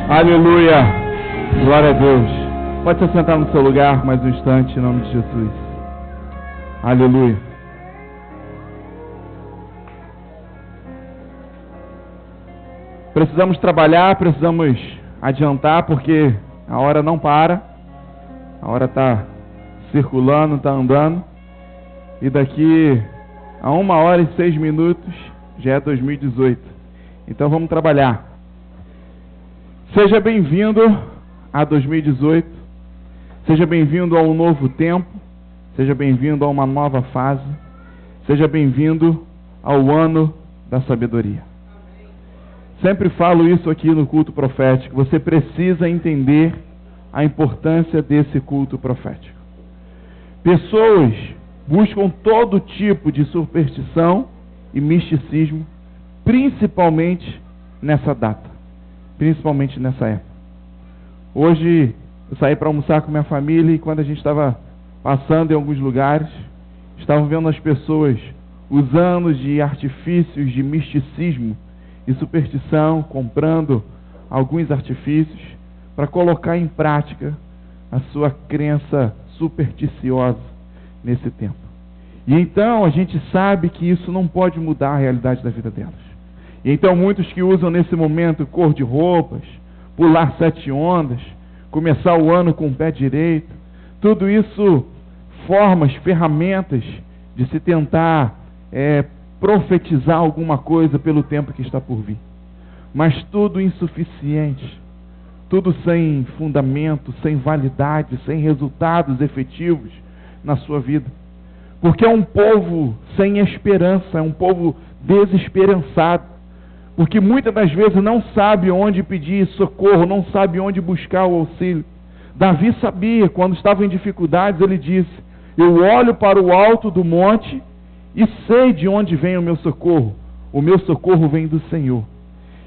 Aleluia. Glória a Deus. Pode se sentar no seu lugar mais um instante, em nome de Jesus. Aleluia. Precisamos trabalhar, precisamos adiantar, porque a hora não para. A hora está circulando, está andando. E daqui a 1 hora e 6 minutos já é 2018. Então vamos trabalhar. Seja bem-vindo a 2018. Seja bem-vindo a um novo tempo. Seja bem-vindo a uma nova fase. Seja bem-vindo ao ano da sabedoria. Sempre falo isso aqui no culto profético. Você precisa entender a importância desse culto profético. Pessoas buscam todo tipo de superstição e misticismo, principalmente nessa data, principalmente nessa época. Hoje eu saí para almoçar com minha família e quando a gente estava passando em alguns lugares, estavam vendo as pessoas usando de artifícios de misticismo e superstição, comprando alguns artifícios para colocar em prática a sua crença supersticiosa nesse tempo. E então a gente sabe que isso não pode mudar a realidade da vida delas. E então muitos que usam nesse momento cor de roupas, pular 7 ondas, começar o ano com o pé direito, tudo isso formas, ferramentas de se tentar profetizar alguma coisa pelo tempo que está por vir. Mas tudo insuficiente, tudo sem fundamento, sem validade, sem resultados efetivos na sua vida. Porque é um povo sem esperança, é um povo desesperançado. Porque muitas das vezes não sabe onde pedir socorro, não sabe onde buscar o auxílio. Davi sabia, quando estava em dificuldades, ele disse: eu olho para o alto do monte e sei de onde vem o meu socorro vem do Senhor.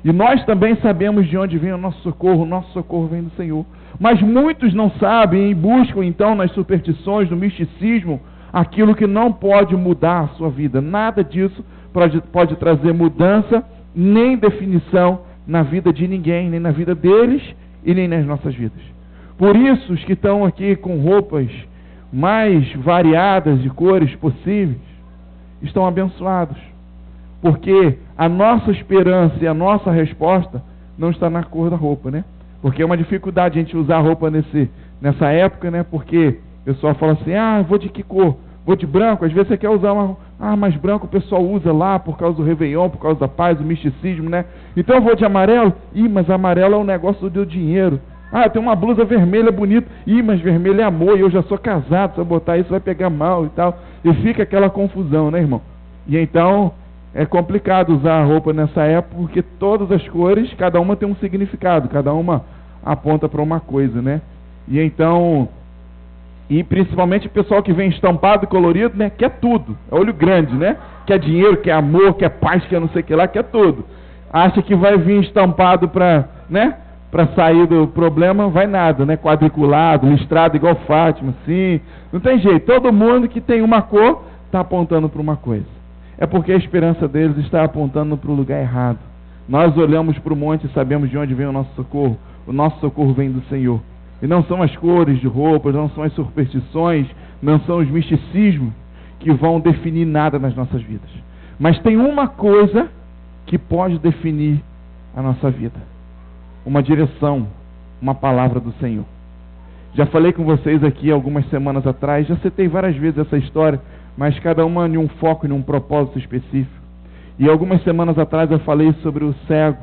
E nós também sabemos de onde vem o nosso socorro vem do Senhor. Mas muitos não sabem e buscam então nas superstições, no misticismo, aquilo que não pode mudar a sua vida. Nada disso pode trazer mudança, nem definição na vida de ninguém, nem na vida deles e nem nas nossas vidas. Por isso, os que estão aqui com roupas mais variadas de cores possíveis, estão abençoados, porque a nossa esperança e a nossa resposta não está na cor da roupa, né? Porque é uma dificuldade a gente usar roupa nessa época, né? Porque o pessoal fala assim: vou de que cor? Vou de branco. Às vezes você quer usar mas branco o pessoal usa lá por causa do Réveillon, por causa da paz, do misticismo, né? Então eu vou de amarelo. Mas amarelo é um negócio do dinheiro. Tem uma blusa vermelha bonita. Mas vermelho é amor, e eu já sou casado, se eu botar isso vai pegar mal e tal. E fica aquela confusão, né, irmão? E então é complicado usar a roupa nessa época, porque todas as cores, cada uma tem um significado, cada uma aponta para uma coisa, né? E então, e principalmente o pessoal que vem estampado e colorido, né? Quer tudo, é olho grande, né? Quer dinheiro, quer amor, quer paz, quer não sei o que lá, quer tudo. Acha que vai vir estampado para, né? Para sair do problema, vai nada, né? Quadriculado, listrado igual Fátima, assim. Não tem jeito. Todo mundo que tem uma cor está apontando para uma coisa. É porque a esperança deles está apontando para o lugar errado. Nós olhamos para o monte e sabemos de onde vem o nosso socorro. O nosso socorro vem do Senhor. E não são as cores de roupas, não são as superstições, não são os misticismos que vão definir nada nas nossas vidas. Mas tem uma coisa que pode definir a nossa vida. Uma direção, uma palavra do Senhor. Já falei com vocês aqui algumas semanas atrás, já citei várias vezes essa história, mas cada uma em um foco, em um propósito específico. E algumas semanas atrás eu falei sobre o cego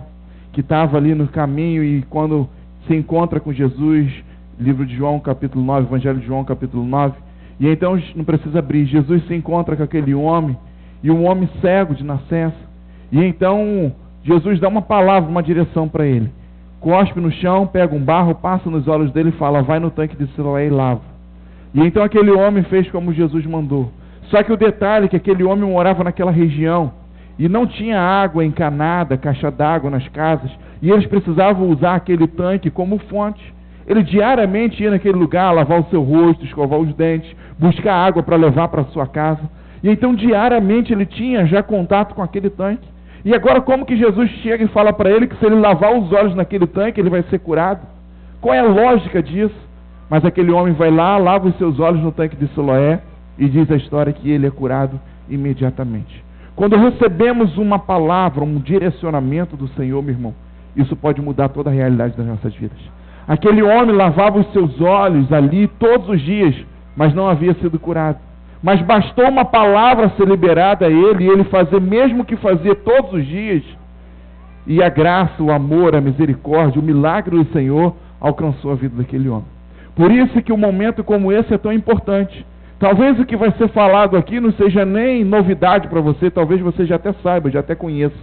que estava ali no caminho e quando se encontra com Jesus, livro de João capítulo 9, Evangelho de João capítulo 9, e então não precisa abrir, Jesus se encontra com aquele homem, e um homem cego de nascença, e então Jesus dá uma palavra, uma direção para ele. Cospe no chão, pega um barro, passa nos olhos dele e fala: vai no tanque de Siloé e lava. E então aquele homem fez como Jesus mandou. Só que o detalhe é que aquele homem morava naquela região e não tinha água encanada, caixa d'água nas casas, e eles precisavam usar aquele tanque como fonte. Ele diariamente ia naquele lugar, lavar o seu rosto, escovar os dentes, buscar água para levar para sua casa. E então diariamente ele tinha já contato com aquele tanque. E agora como que Jesus chega e fala para ele que se ele lavar os olhos naquele tanque, ele vai ser curado? Qual é a lógica disso? Mas aquele homem vai lá, lava os seus olhos no tanque de Siloé e diz a história que ele é curado imediatamente. Quando recebemos uma palavra, um direcionamento do Senhor, meu irmão, isso pode mudar toda a realidade das nossas vidas. Aquele homem lavava os seus olhos ali todos os dias, mas não havia sido curado. Mas bastou uma palavra ser liberada a ele, e ele fazer mesmo que fazia todos os dias, e a graça, o amor, a misericórdia, o milagre do Senhor alcançou a vida daquele homem. Por isso que um momento como esse é tão importante. Talvez o que vai ser falado aqui não seja nem novidade para você, talvez você já até saiba, já até conheça.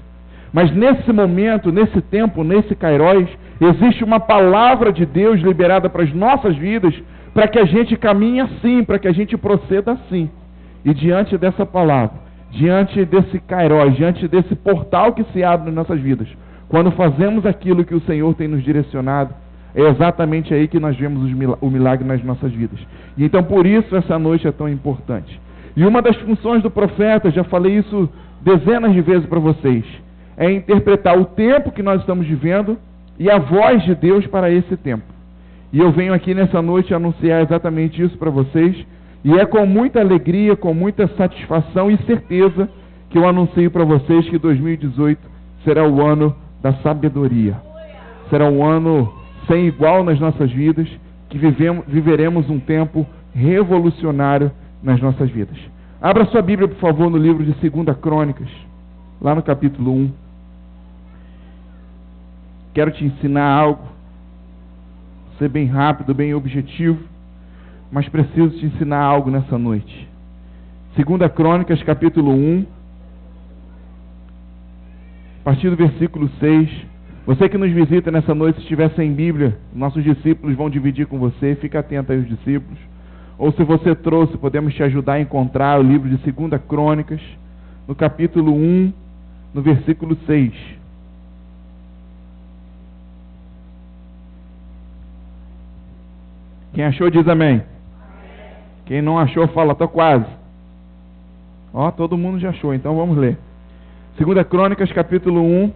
Mas nesse momento, nesse tempo, nesse Kairos, existe uma palavra de Deus liberada para as nossas vidas, para que a gente caminhe assim, para que a gente proceda assim. E diante dessa palavra, diante desse Kairos, diante desse portal que se abre nas nossas vidas, quando fazemos aquilo que o Senhor tem nos direcionado, é exatamente aí que nós vemos o milagre nas nossas vidas. E então por isso essa noite é tão importante. E uma das funções do profeta, já falei isso dezenas de vezes para vocês, é interpretar o tempo que nós estamos vivendo e a voz de Deus para esse tempo. E eu venho aqui nessa noite anunciar exatamente isso para vocês, e é com muita alegria, com muita satisfação e certeza que eu anuncio para vocês que 2018 será o ano da sabedoria. Será um ano sem igual nas nossas vidas, que viveremos um tempo revolucionário nas nossas vidas. Abra sua Bíblia, por favor, no livro de 2 Crônicas, lá no capítulo 1. Quero te ensinar algo, ser bem rápido, bem objetivo, mas preciso te ensinar algo nessa noite. 2 Crônicas, capítulo 1, a partir do versículo 6. Você que nos visita nessa noite, se estiver sem Bíblia, nossos discípulos vão dividir com você, fica atento aí os discípulos. Ou se você trouxe, podemos te ajudar a encontrar o livro de 2 Crônicas, no capítulo 1, no versículo 6. Quem achou diz amém. Quem não achou fala, tô quase. Ó, todo mundo já achou, então vamos ler. 2 Crônicas, capítulo 1,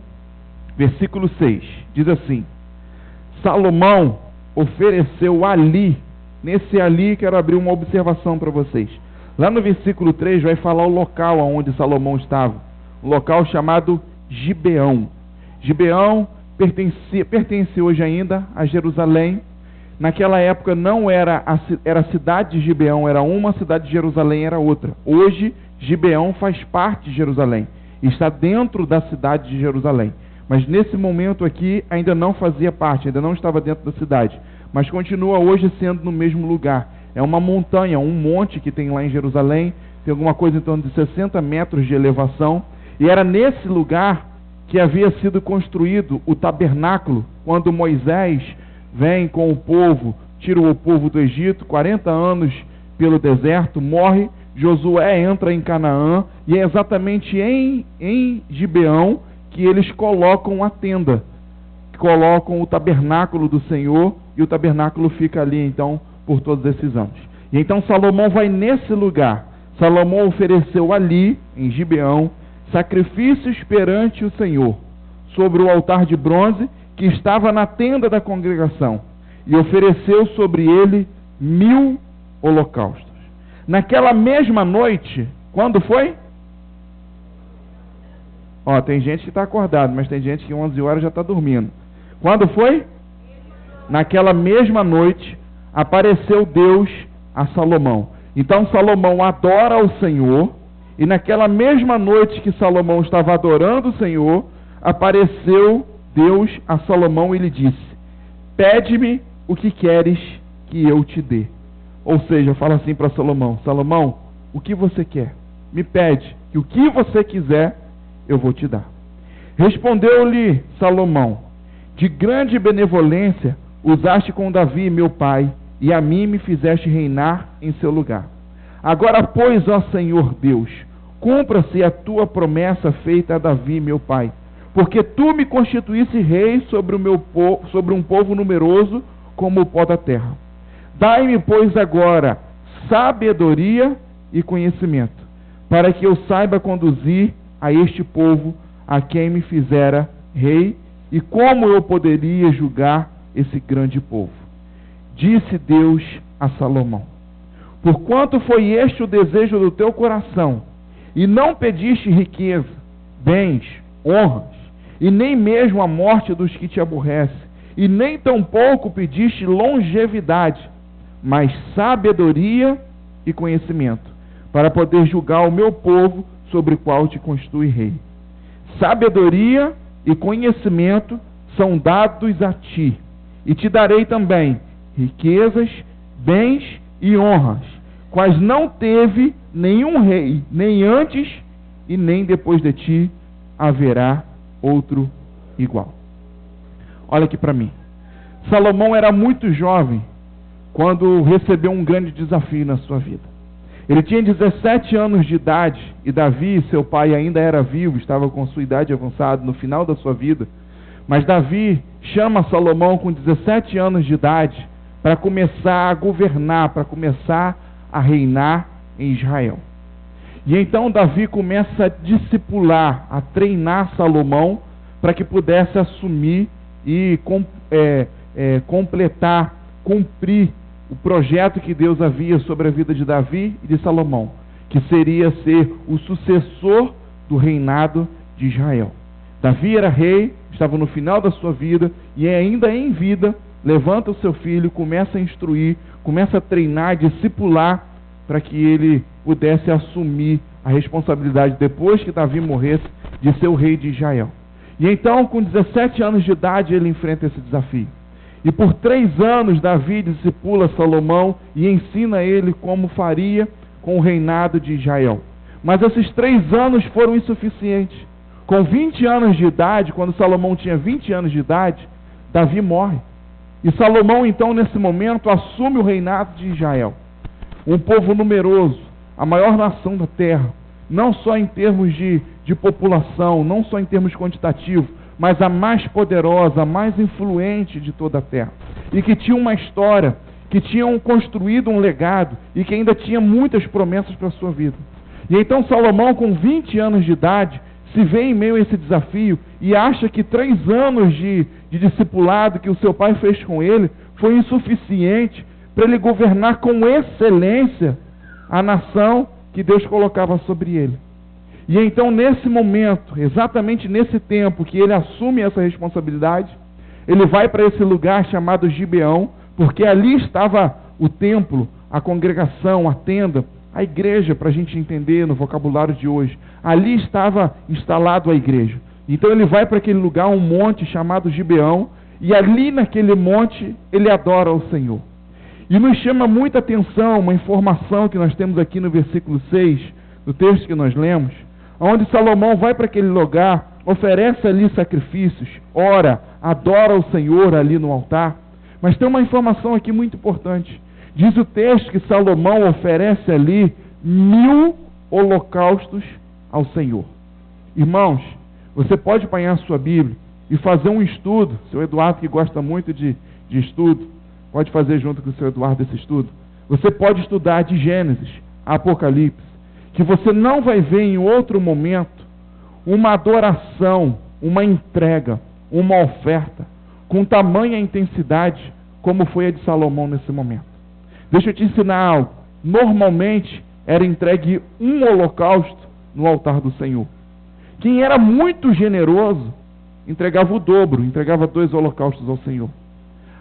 versículo 6, diz assim: Salomão ofereceu ali, nesse ali quero abrir uma observação para vocês. Lá no versículo 3 vai falar o local onde Salomão estava, um local chamado Gibeão. Gibeão pertence hoje ainda a Jerusalém. Naquela época não era a cidade de Gibeão, era uma, a cidade de Jerusalém era outra. Hoje Gibeão faz parte de Jerusalém, está dentro da cidade de Jerusalém. Mas nesse momento aqui ainda não fazia parte, ainda não estava dentro da cidade. Mas continua hoje sendo no mesmo lugar. É uma montanha, um monte que tem lá em Jerusalém, tem alguma coisa em torno de 60 metros de elevação. E era nesse lugar que havia sido construído o tabernáculo, quando Moisés vem com o povo, tira o povo do Egito, 40 anos pelo deserto, morre, Josué entra em Canaã, e é exatamente em Gibeão que eles colocam a tenda, colocam o tabernáculo do Senhor, e o tabernáculo fica ali então por todos esses anos. E então Salomão vai nesse lugar. Salomão ofereceu ali, em Gibeão, sacrifícios perante o Senhor, sobre o altar de bronze que estava na tenda da congregação, e ofereceu sobre ele 1000 holocaustos. Naquela mesma noite, quando foi? Ó, tem gente que está acordado, mas tem gente que 11 horas já está dormindo. Quando foi? Naquela mesma noite, apareceu Deus a Salomão. Então Salomão adora ao Senhor, e naquela mesma noite que Salomão estava adorando o Senhor, apareceu Deus a Salomão e lhe disse: pede-me o que queres que eu te dê. Ou seja, fala assim para Salomão: Salomão, o que você quer? Me pede, que o que você quiser eu vou te dar. Respondeu-lhe Salomão: de grande benevolência usaste com Davi, meu pai, e a mim me fizeste reinar em seu lugar. Agora, pois, ó Senhor Deus, cumpra-se a tua promessa feita a Davi, meu pai, porque tu me constituísse rei sobre um povo numeroso como o pó da terra. Dai-me, pois, agora sabedoria e conhecimento, para que eu saiba conduzir a este povo a quem me fizera rei, e como eu poderia julgar esse grande povo? Disse Deus a Salomão: porquanto foi este o desejo do teu coração, e não pediste riqueza, bens, honras, e nem mesmo a morte dos que te aborrecem, e nem tampouco pediste longevidade, mas sabedoria e conhecimento, para poder julgar o meu povo, sobre o qual te constitui rei. Sabedoria e conhecimento são dados a ti, e te darei também riquezas, bens e honras, quais não teve nenhum rei, nem antes e nem depois de ti haverá outro igual. Olha aqui para mim. Salomão era muito jovem quando recebeu um grande desafio na sua vida. Ele tinha 17 anos de idade, e Davi, seu pai, ainda era vivo, estava com sua idade avançada, no final da sua vida. Mas Davi chama Salomão com 17 anos de idade para começar a governar, para começar a reinar em Israel. E então Davi começa a discipular, a treinar Salomão para que pudesse assumir e completar, cumprir o projeto que Deus havia sobre a vida de Davi e de Salomão, que seria ser o sucessor do reinado de Israel. Davi era rei, estava no final da sua vida, e ainda em vida, levanta o seu filho, começa a instruir, começa a treinar, discipular, para que ele pudesse assumir a responsabilidade, depois que Davi morresse, de ser o rei de Israel. E então, com 17 anos de idade, ele enfrenta esse desafio. E por 3 anos, Davi discipula Salomão e ensina ele como faria com o reinado de Israel. Mas esses 3 anos foram insuficientes. Com 20 anos de idade, quando Salomão tinha 20 anos de idade, Davi morre. E Salomão, então, nesse momento, assume o reinado de Israel. Um povo numeroso, a maior nação da terra, não só em termos de população, não só em termos quantitativos, mas a mais poderosa, a mais influente de toda a terra. E que tinha uma história, que tinham construído um legado e que ainda tinha muitas promessas para a sua vida. E então Salomão, com 20 anos de idade, se vê em meio a esse desafio e acha que 3 anos de discipulado que o seu pai fez com ele foi insuficiente para ele governar com excelência a nação que Deus colocava sobre ele. E então, nesse momento, exatamente nesse tempo que ele assume essa responsabilidade, ele vai para esse lugar chamado Gibeão, porque ali estava o templo, a congregação, a tenda, a igreja, para a gente entender no vocabulário de hoje. Ali estava instalado a igreja. Então ele vai para aquele lugar, um monte chamado Gibeão, e ali naquele monte ele adora o Senhor. E nos chama muita atenção uma informação que nós temos aqui no versículo 6, do texto que nós lemos, onde Salomão vai para aquele lugar, oferece ali sacrifícios, ora, adora o Senhor ali no altar. Mas tem uma informação aqui muito importante. Diz o texto que Salomão oferece ali 1000 holocaustos ao Senhor. Irmãos, você pode apanhar a sua Bíblia e fazer um estudo. Seu Eduardo, que gosta muito de estudo, pode fazer junto com o seu Eduardo esse estudo. Você pode estudar de Gênesis a Apocalipse, que você não vai ver em outro momento uma adoração, uma entrega, uma oferta com tamanha intensidade como foi a de Salomão nesse momento. Deixa eu te ensinar algo. Normalmente era entregue um holocausto no altar do Senhor. Quem era muito generoso entregava o dobro, entregava 2 holocaustos ao Senhor.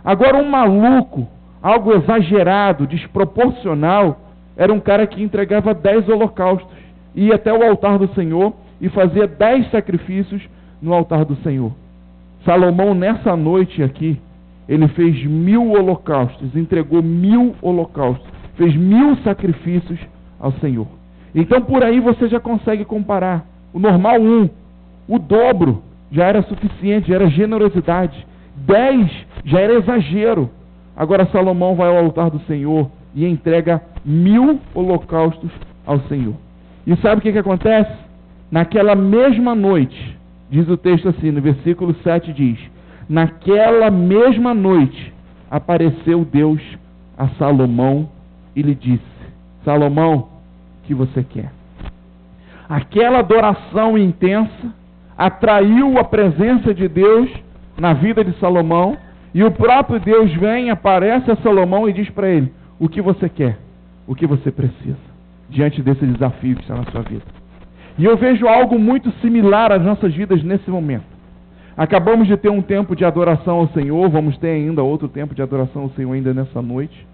Agora um maluco, algo exagerado, desproporcional, era um cara que entregava 10 holocaustos, ia até o altar do Senhor e fazia 10 sacrifícios no altar do Senhor. Salomão, nessa noite aqui, ele fez 1000 holocaustos, entregou 1000 holocaustos, fez 1000 sacrifícios ao Senhor. Então por aí você já consegue comparar. O normal 1, o dobro já era suficiente, já era generosidade. 10 já era exagero. Agora Salomão vai ao altar do Senhor e entrega 1000 holocaustos ao Senhor. E sabe o que acontece? Naquela mesma noite, diz o texto assim, no versículo 7 diz: naquela mesma noite apareceu Deus a Salomão e lhe disse: Salomão, o que você quer? Aquela adoração intensa, atraiu a presença de Deus na vida de Salomão, e o próprio Deus vem, aparece a Salomão e diz para ele: o que você quer, o que você precisa, diante desse desafio que está na sua vida. E eu vejo algo muito similar às nossas vidas nesse momento. Acabamos de ter um tempo de adoração ao Senhor, vamos ter ainda outro tempo de adoração ao Senhor ainda nessa noite.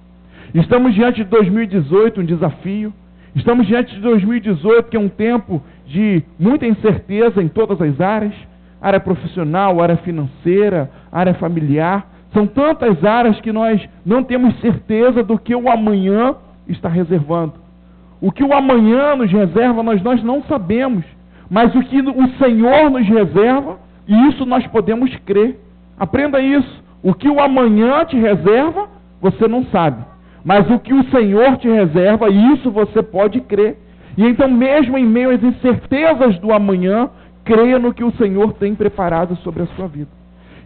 Estamos diante de 2018, um desafio. Estamos diante de 2018, que é um tempo de muita incerteza em todas as áreas. Área profissional, área financeira, área familiar. São tantas áreas que nós não temos certeza do que o amanhã está reservando. O que o amanhã nos reserva, nós não sabemos. Mas o que o Senhor nos reserva, e isso nós podemos crer. Aprenda isso. O que o amanhã te reserva, você não sabe. Mas o que o Senhor te reserva, isso você pode crer. E então, mesmo em meio às incertezas do amanhã, creia no que o Senhor tem preparado sobre a sua vida.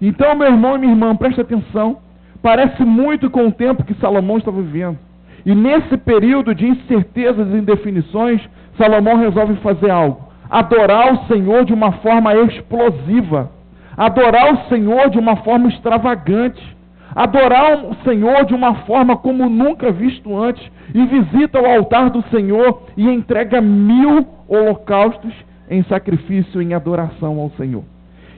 Então, meu irmão e minha irmã, preste atenção. Parece muito com o tempo que Salomão estava vivendo. E nesse período de incertezas e indefinições, Salomão resolve fazer algo. Adorar o Senhor de uma forma explosiva. Adorar o Senhor de uma forma extravagante. Adorar o Senhor de uma forma como nunca visto antes. E visita o altar do Senhor e entrega 1000 holocaustos em sacrifício, em adoração ao Senhor.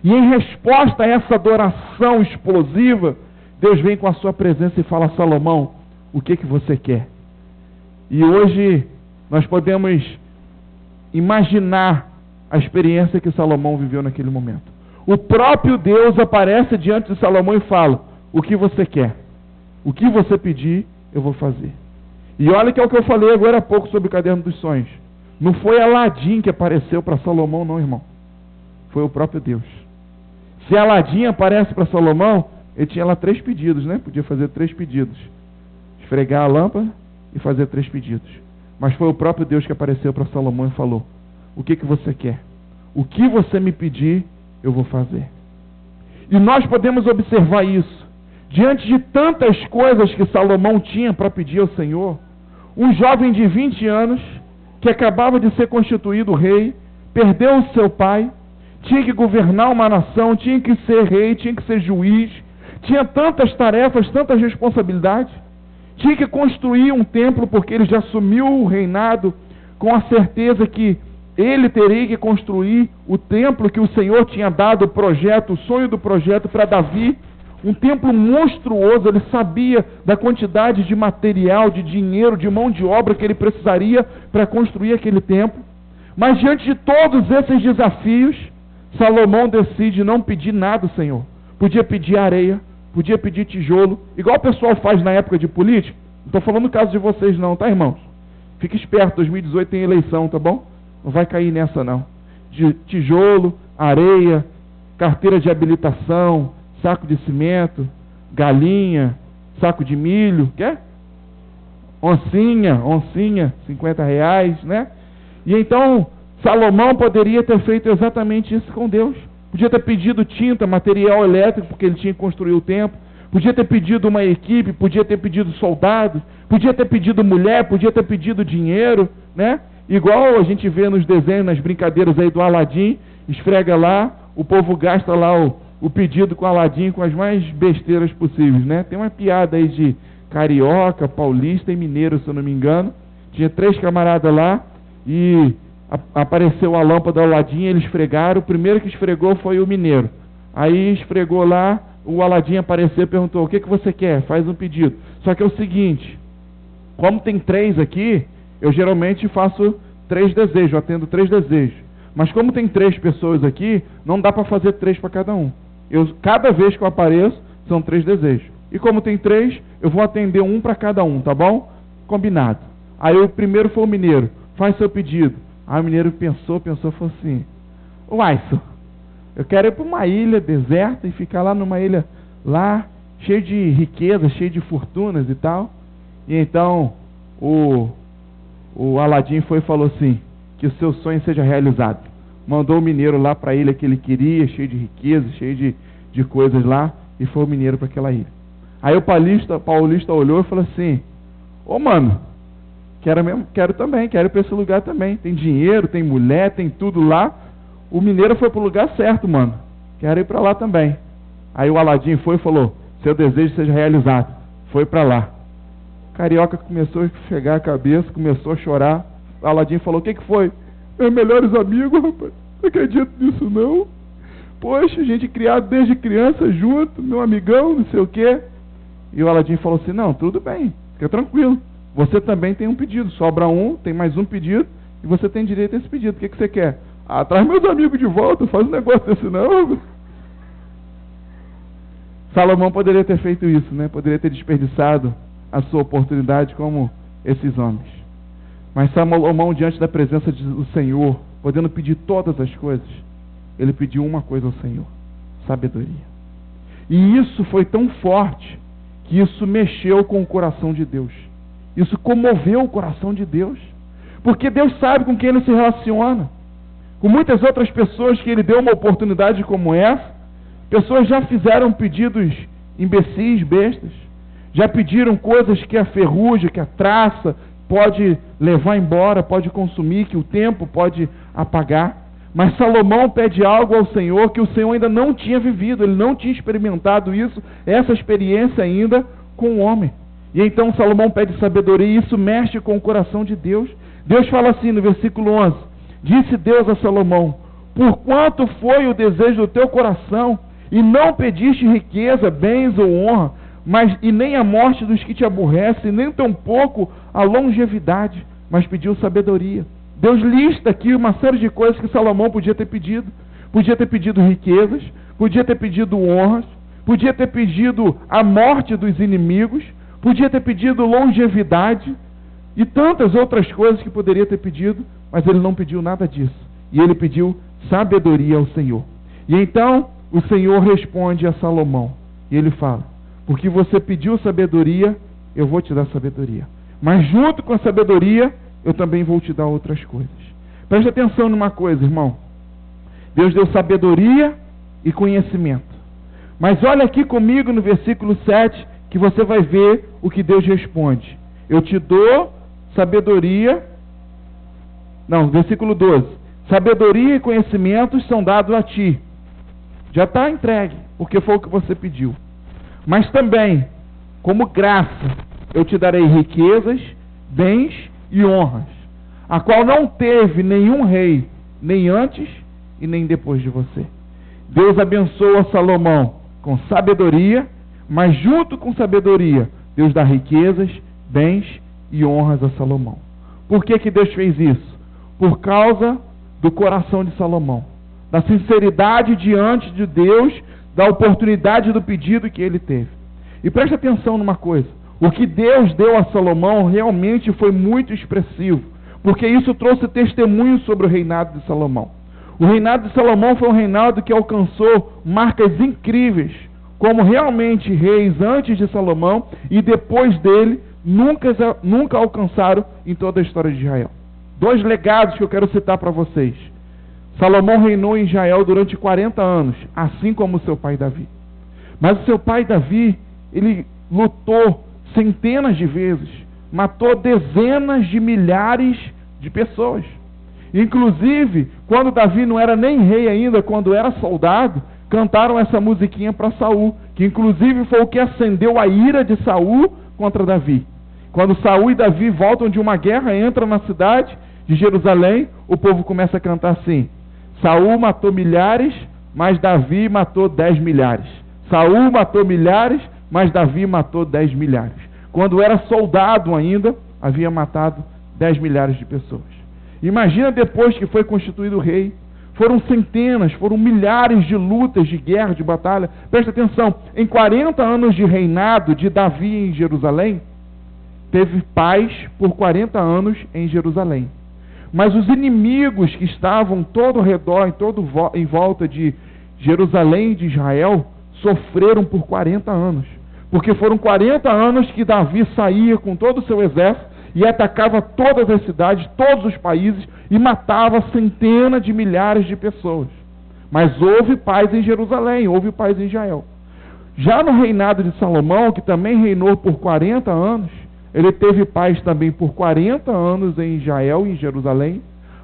E em resposta a essa adoração explosiva, Deus vem com a sua presença e fala: Salomão, o que você quer? E hoje nós podemos imaginar a experiência que Salomão viveu naquele momento. O próprio Deus aparece diante de Salomão e fala: o que você quer? O que você pedir, eu vou fazer. E olha que é o que eu falei agora há pouco sobre o Caderno dos Sonhos. Não foi Aladim que apareceu para Salomão, não, irmão. Foi o próprio Deus. Se Aladim aparece para Salomão, ele tinha lá 3 pedidos, né? Podia fazer 3 pedidos. Esfregar a lâmpada e fazer 3 pedidos. Mas foi o próprio Deus que apareceu para Salomão e falou: o que você quer? O que você me pedir, eu vou fazer. E nós podemos observar isso. Diante de tantas coisas que Salomão tinha para pedir ao Senhor, um jovem de 20 anos, que acabava de ser constituído rei, perdeu o seu pai, tinha que governar uma nação, tinha que ser rei, tinha que ser juiz, tinha tantas tarefas, tantas responsabilidades, tinha que construir um templo, porque ele já assumiu o reinado com a certeza que ele teria que construir o templo que o Senhor tinha dado, o projeto, o sonho do projeto para Davi, um templo monstruoso. Ele sabia da quantidade de material, de dinheiro, de mão de obra que ele precisaria para construir aquele templo. Mas diante de todos esses desafios, Salomão decide não pedir nada ao Senhor. Podia pedir areia, podia pedir tijolo, igual o pessoal faz na época de política. Não estou falando no caso de vocês não, tá, irmãos? Fique esperto, 2018 tem eleição, tá bom? Não vai cair nessa não. De tijolo, areia, carteira de habilitação, saco de cimento, galinha, saco de milho, quer? Oncinha, R$50, né? E então, Salomão poderia ter feito exatamente isso com Deus. Podia ter pedido tinta, material elétrico, porque ele tinha que construir o templo. Podia ter pedido uma equipe, podia ter pedido soldados, podia ter pedido mulher, podia ter pedido dinheiro, né? Igual a gente vê nos desenhos, nas brincadeiras aí do Aladim, esfrega lá, o povo gasta lá o pedido com o Aladim com as mais besteiras possíveis, né? Tem uma piada aí de carioca, paulista e mineiro, se eu não me engano. Tinha 3 camaradas lá e apareceu a lâmpada do Aladim, eles esfregaram. O primeiro que esfregou foi o mineiro. Aí esfregou lá, o Aladim apareceu e perguntou: o que você quer? Faz um pedido. Só que é o seguinte, como tem 3 aqui, eu geralmente faço 3 desejos, eu atendo 3 desejos. Mas como tem 3 pessoas aqui, não dá para fazer 3 para cada um. Cada vez que eu apareço, são 3 desejos. E como tem 3, eu vou atender um para cada um, tá bom? Combinado. Aí o primeiro foi o mineiro: faz seu pedido. Aí o mineiro pensou, falou assim: Waison, eu quero ir para uma ilha deserta e ficar lá numa ilha lá, cheio de riqueza, cheio de fortunas e tal. E então o Aladim foi e falou assim: que o seu sonho seja realizado. Mandou o mineiro lá para a ilha que ele queria, cheio de riqueza, cheio de coisas lá, e foi o mineiro para aquela ilha. Aí o paulista olhou e falou assim: ô mano, quero também, quero ir para esse lugar também. Tem dinheiro, tem mulher, tem tudo lá. o mineiro foi pro lugar certo, mano. Quero ir para lá também. Aí o Aladim foi e falou: seu desejo seja realizado. Foi para lá. O carioca começou a esfregar a cabeça, começou a chorar. O Aladim falou: o que foi? Meus melhores amigos, rapaz. Não acredito nisso não. Poxa, a gente criado desde criança junto, meu amigão, não sei o quê. E o Aladim falou assim: não, tudo bem, fica tranquilo. Você também tem um pedido, sobra um, tem mais um pedido, e você tem direito a esse pedido. O que você quer? Ah, traz meus amigos de volta, faz um negócio desse não. Salomão poderia ter feito isso, né? Poderia ter desperdiçado a sua oportunidade como esses homens. Mas Salomão, diante da presença do Senhor, podendo pedir todas as coisas, ele pediu uma coisa ao Senhor: sabedoria. E isso foi tão forte que isso mexeu com o coração de Deus. Isso comoveu o coração de Deus. Porque Deus sabe com quem ele se relaciona. Com muitas outras pessoas que ele deu uma oportunidade como essa, pessoas já fizeram pedidos imbecis, bestas. Já pediram coisas que a ferrugem, que a traça pode levar embora, pode consumir, que o tempo pode apagar. Mas Salomão pede algo ao Senhor que o Senhor ainda não tinha vivido, ele não tinha experimentado isso, essa experiência ainda com o homem. E então Salomão pede sabedoria, e isso mexe com o coração de Deus. Deus fala assim no versículo 11: disse Deus a Salomão: por quanto foi o desejo do teu coração, e não pediste riqueza, bens ou honra, e nem a morte dos que te aborrecem, nem tampouco a longevidade, mas pediu sabedoria. Deus lista aqui uma série de coisas que Salomão podia ter pedido. Podia ter pedido riquezas, podia ter pedido honras, podia ter pedido a morte dos inimigos, podia ter pedido longevidade e tantas outras coisas que poderia ter pedido, mas ele não pediu nada disso. E ele pediu sabedoria ao Senhor. E então o Senhor responde a Salomão, e ele fala: porque você pediu sabedoria, eu vou te dar sabedoria. Mas junto com a sabedoria, eu também vou te dar outras coisas. Preste atenção numa coisa, irmão. Deus deu sabedoria e conhecimento. Mas olha aqui comigo no versículo 7, que você vai ver o que Deus responde. Eu te dou sabedoria. Não, versículo 12. Sabedoria e conhecimentos são dados a ti. Já está entregue, porque foi o que você pediu. Mas também, como graça, eu te darei riquezas, bens e honras, a qual não teve nenhum rei, nem antes e nem depois de você. Deus abençoa Salomão com sabedoria, mas junto com sabedoria, Deus dá riquezas, bens e honras a Salomão. Por que que Deus fez isso? Por causa do coração de Salomão, da sinceridade diante de Deus, da oportunidade do pedido que ele teve. E preste atenção numa coisa: o que Deus deu a Salomão realmente foi muito expressivo, porque isso trouxe testemunho sobre o reinado de Salomão. O reinado de Salomão foi um reinado que alcançou marcas incríveis, como realmente reis antes de Salomão e depois dele nunca alcançaram em toda a história de Israel. 2 legados que eu quero citar para vocês. Salomão reinou em Israel durante 40 anos, assim como seu pai Davi. Mas o seu pai Davi, ele lutou centenas de vezes, matou dezenas de milhares de pessoas. Inclusive, quando Davi não era nem rei ainda, quando era soldado, cantaram essa musiquinha para Saul, que inclusive foi o que acendeu a ira de Saul contra Davi. Quando Saul e Davi voltam de uma guerra, entram na cidade de Jerusalém, o povo começa a cantar assim: Saul matou milhares, mas Davi matou 10 milhares. Saul matou milhares, mas Davi matou 10 milhares. Quando era soldado ainda, havia matado 10 milhares de pessoas. Imagina depois que foi constituído rei. Foram centenas, foram milhares de lutas, de guerra, de batalha. Presta atenção, em 40 anos de reinado de Davi em Jerusalém, teve paz por 40 anos em Jerusalém. Mas os inimigos que estavam todo ao redor, em volta de Jerusalém e de Israel, sofreram por 40 anos. Porque foram 40 anos que Davi saía com todo o seu exército e atacava todas as cidades, todos os países, e matava centenas de milhares de pessoas. Mas houve paz em Jerusalém, houve paz em Israel. Já no reinado de Salomão, que também reinou por 40 anos, ele teve paz também por 40 anos em Israel e em Jerusalém,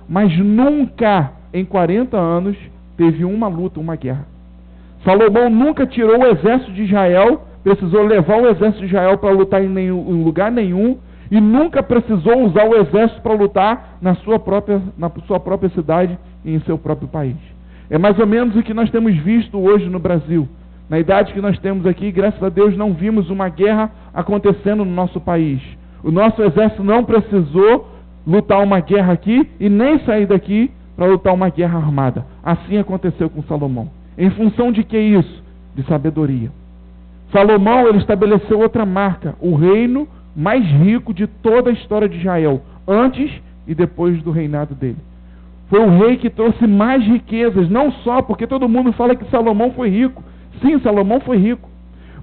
mas nunca em 40 anos, teve uma luta, uma guerra. Salomão nunca tirou o exército de Israel, precisou levar o exército de Israel para lutar em lugar nenhum, e nunca precisou usar o exército para lutar na sua própria cidade e em seu próprio país. É mais ou menos o que nós temos visto hoje no Brasil. Na idade que nós temos aqui, graças a Deus, não vimos uma guerra acontecendo no nosso país. O nosso exército não precisou lutar uma guerra aqui e nem sair daqui para lutar uma guerra armada. Assim aconteceu com Salomão. Em função de que isso? De sabedoria. Salomão, ele estabeleceu outra marca, o reino mais rico de toda a história de Israel, antes e depois do reinado dele. Foi o rei que trouxe mais riquezas, não só porque todo mundo fala que Salomão foi rico. Sim, Salomão foi rico.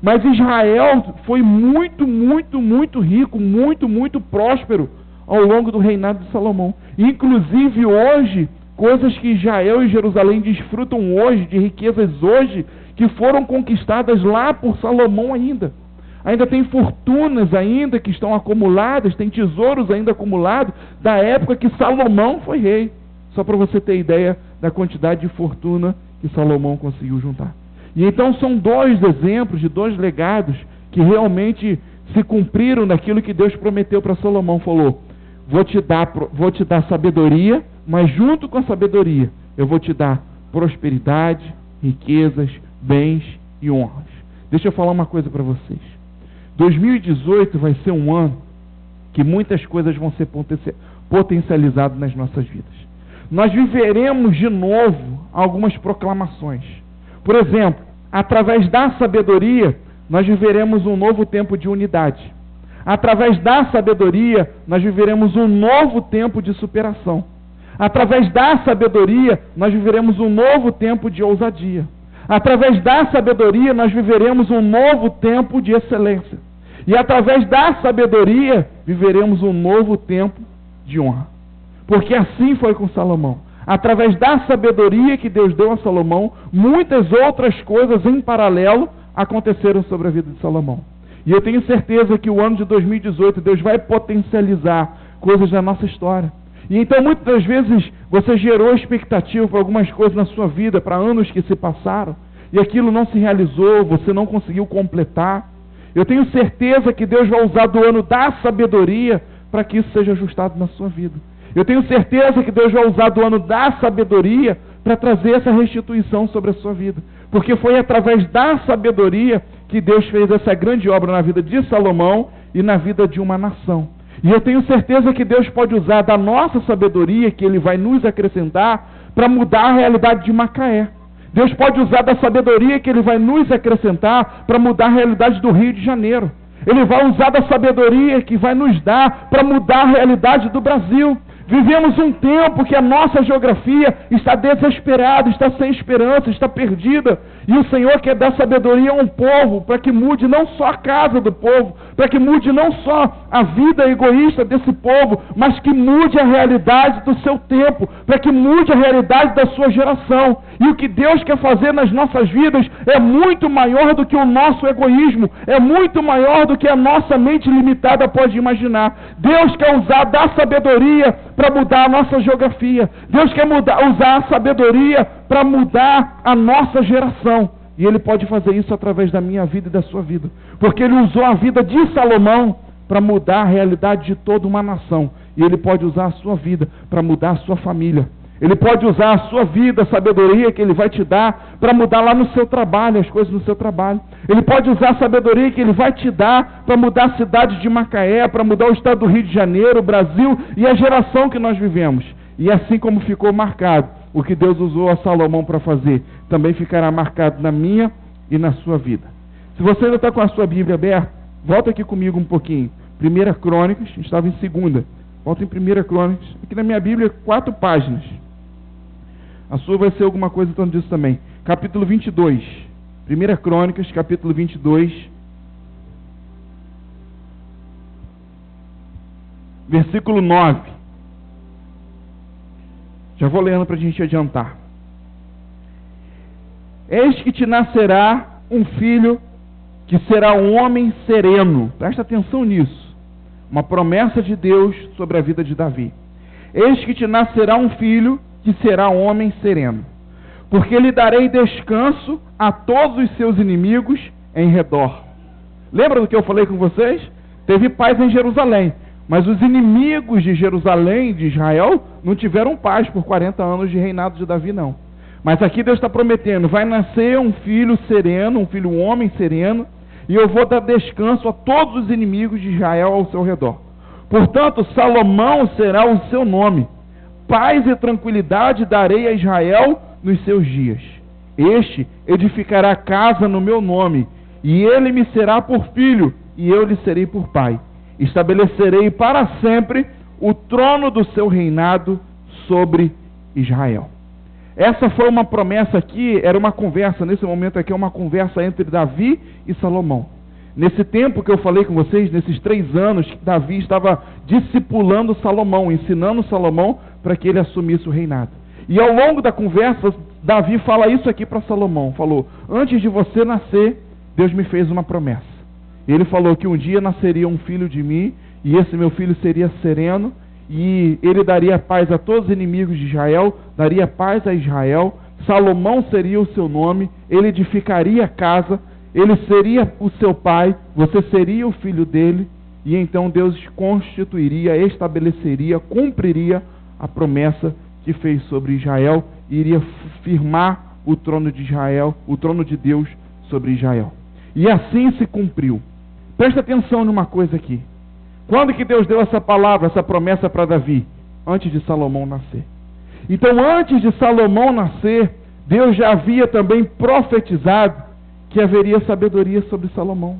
Mas Israel foi muito, muito, muito rico, muito, muito próspero ao longo do reinado de Salomão. Inclusive hoje, coisas que Israel e Jerusalém desfrutam hoje, de riquezas hoje, que foram conquistadas lá por Salomão ainda. Ainda tem fortunas ainda que estão acumuladas, tem tesouros ainda acumulados da época que Salomão foi rei. Só para você ter ideia da quantidade de fortuna que Salomão conseguiu juntar. E então são dois exemplos de dois legados que realmente se cumpriram daquilo que Deus prometeu para Salomão. Falou, vou te dar sabedoria, mas junto com a sabedoria eu vou te dar prosperidade, riquezas, bens e honras. Deixa eu falar uma coisa para vocês. 2018 vai ser um ano que muitas coisas vão ser potencializadas nas nossas vidas. Nós viveremos de novo algumas proclamações. Por exemplo, através da sabedoria, nós viveremos um novo tempo de unidade. Através da sabedoria, nós viveremos um novo tempo de superação. Através da sabedoria, nós viveremos um novo tempo de ousadia. Através da sabedoria, nós viveremos um novo tempo de excelência. E através da sabedoria, viveremos um novo tempo de honra. Porque assim foi com Salomão. Através da sabedoria que Deus deu a Salomão, muitas outras coisas em paralelo aconteceram sobre a vida de Salomão. E eu tenho certeza que o ano de 2018, Deus vai potencializar coisas da nossa história. E então, muitas das vezes, você gerou expectativa para algumas coisas na sua vida, para anos que se passaram, e aquilo não se realizou, você não conseguiu completar. Eu tenho certeza que Deus vai usar do ano da sabedoria para que isso seja ajustado na sua vida. Eu tenho certeza que Deus vai usar do ano da sabedoria para trazer essa restituição sobre a sua vida. Porque foi através da sabedoria que Deus fez essa grande obra na vida de Salomão e na vida de uma nação. E eu tenho certeza que Deus pode usar da nossa sabedoria, que Ele vai nos acrescentar, para mudar a realidade de Macaé. Deus pode usar da sabedoria que Ele vai nos acrescentar para mudar a realidade do Rio de Janeiro. Ele vai usar da sabedoria que vai nos dar para mudar a realidade do Brasil. Vivemos um tempo que a nossa geografia está desesperada, está sem esperança, está perdida. E o Senhor quer dar sabedoria a um povo para que mude não só a casa do povo, para que mude não só a vida egoísta desse povo, mas que mude a realidade do seu tempo, para que mude a realidade da sua geração. E o que Deus quer fazer nas nossas vidas é muito maior do que o nosso egoísmo, é muito maior do que a nossa mente limitada pode imaginar. Deus quer usar da sabedoria para mudar a nossa geografia. Deus quer usar a sabedoria para mudar a nossa geração. E Ele pode fazer isso através da minha vida e da sua vida. Porque Ele usou a vida de Salomão para mudar a realidade de toda uma nação. E Ele pode usar a sua vida para mudar a sua família. Ele pode usar a sua vida, a sabedoria que Ele vai te dar para mudar lá no seu trabalho, as coisas no seu trabalho. Ele pode usar a sabedoria que Ele vai te dar para mudar a cidade de Macaé, para mudar o estado do Rio de Janeiro, o Brasil e a geração que nós vivemos. E assim como ficou marcado o que Deus usou a Salomão para fazer, também ficará marcado na minha e na sua vida. Se você ainda está com a sua Bíblia aberta, volta aqui comigo um pouquinho. 1 Crônicas, a gente estava em 2. Volta em 1 Crônicas. Aqui na minha Bíblia, 4 páginas. A sua vai ser alguma coisa em torno disso também. Capítulo 22. 1 Crônicas, capítulo 22. Versículo 9. Já vou lendo para a gente adiantar. Eis que te nascerá um filho que será um homem sereno. Presta atenção nisso. Uma promessa de Deus sobre a vida de Davi. Eis que te nascerá um filho que será homem sereno, porque lhe darei descanso a todos os seus inimigos em redor. Lembra do que eu falei com vocês? Teve paz em Jerusalém, mas os inimigos de Jerusalém, de Israel, não tiveram paz por 40 anos de reinado de Davi, não. Mas aqui Deus está prometendo, vai nascer um filho sereno, um filho homem sereno, e eu vou dar descanso a todos os inimigos de Israel ao seu redor. Portanto, Salomão será o seu nome. Paz e tranquilidade darei a Israel nos seus dias. Este edificará casa no meu nome, e ele me será por filho, e eu lhe serei por pai. Estabelecerei para sempre o trono do seu reinado sobre Israel. Essa foi uma promessa aqui, era uma conversa, nesse momento aqui é uma conversa entre Davi e Salomão. Nesse tempo que eu falei com vocês, nesses 3 anos, que Davi estava discipulando Salomão, ensinando Salomão para que ele assumisse o reinado. E ao longo da conversa, Davi fala isso aqui para Salomão, falou, antes de você nascer, Deus me fez uma promessa. Ele falou que um dia nasceria um filho de mim, e esse meu filho seria sereno, e ele daria paz a todos os inimigos de Israel, daria paz a Israel, Salomão seria o seu nome, ele edificaria a casa, ele seria o seu pai, você seria o filho dele, e então Deus constituiria, estabeleceria, cumpriria a promessa que fez sobre Israel, e iria firmar o trono de Israel, o trono de Deus sobre Israel. E assim se cumpriu. Presta atenção numa coisa aqui. Quando que Deus deu essa palavra, essa promessa para Davi? Antes de Salomão nascer. Então, antes de Salomão nascer, Deus já havia também profetizado que haveria sabedoria sobre Salomão.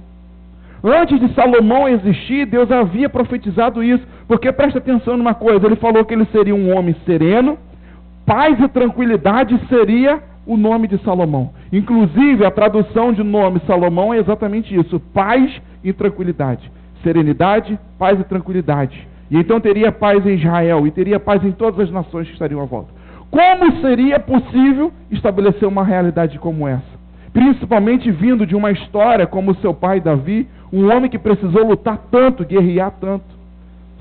Antes de Salomão existir, Deus havia profetizado isso, porque presta atenção numa coisa, ele falou que ele seria um homem sereno, paz e tranquilidade seria o nome de Salomão. Inclusive, a tradução de nome Salomão é exatamente isso, paz e tranquilidade. Serenidade, paz e tranquilidade. E então teria paz em Israel, e teria paz em todas as nações que estariam à volta. Como seria possível estabelecer uma realidade como essa? Principalmente vindo de uma história como seu pai Davi, um homem que precisou lutar tanto, guerrear tanto,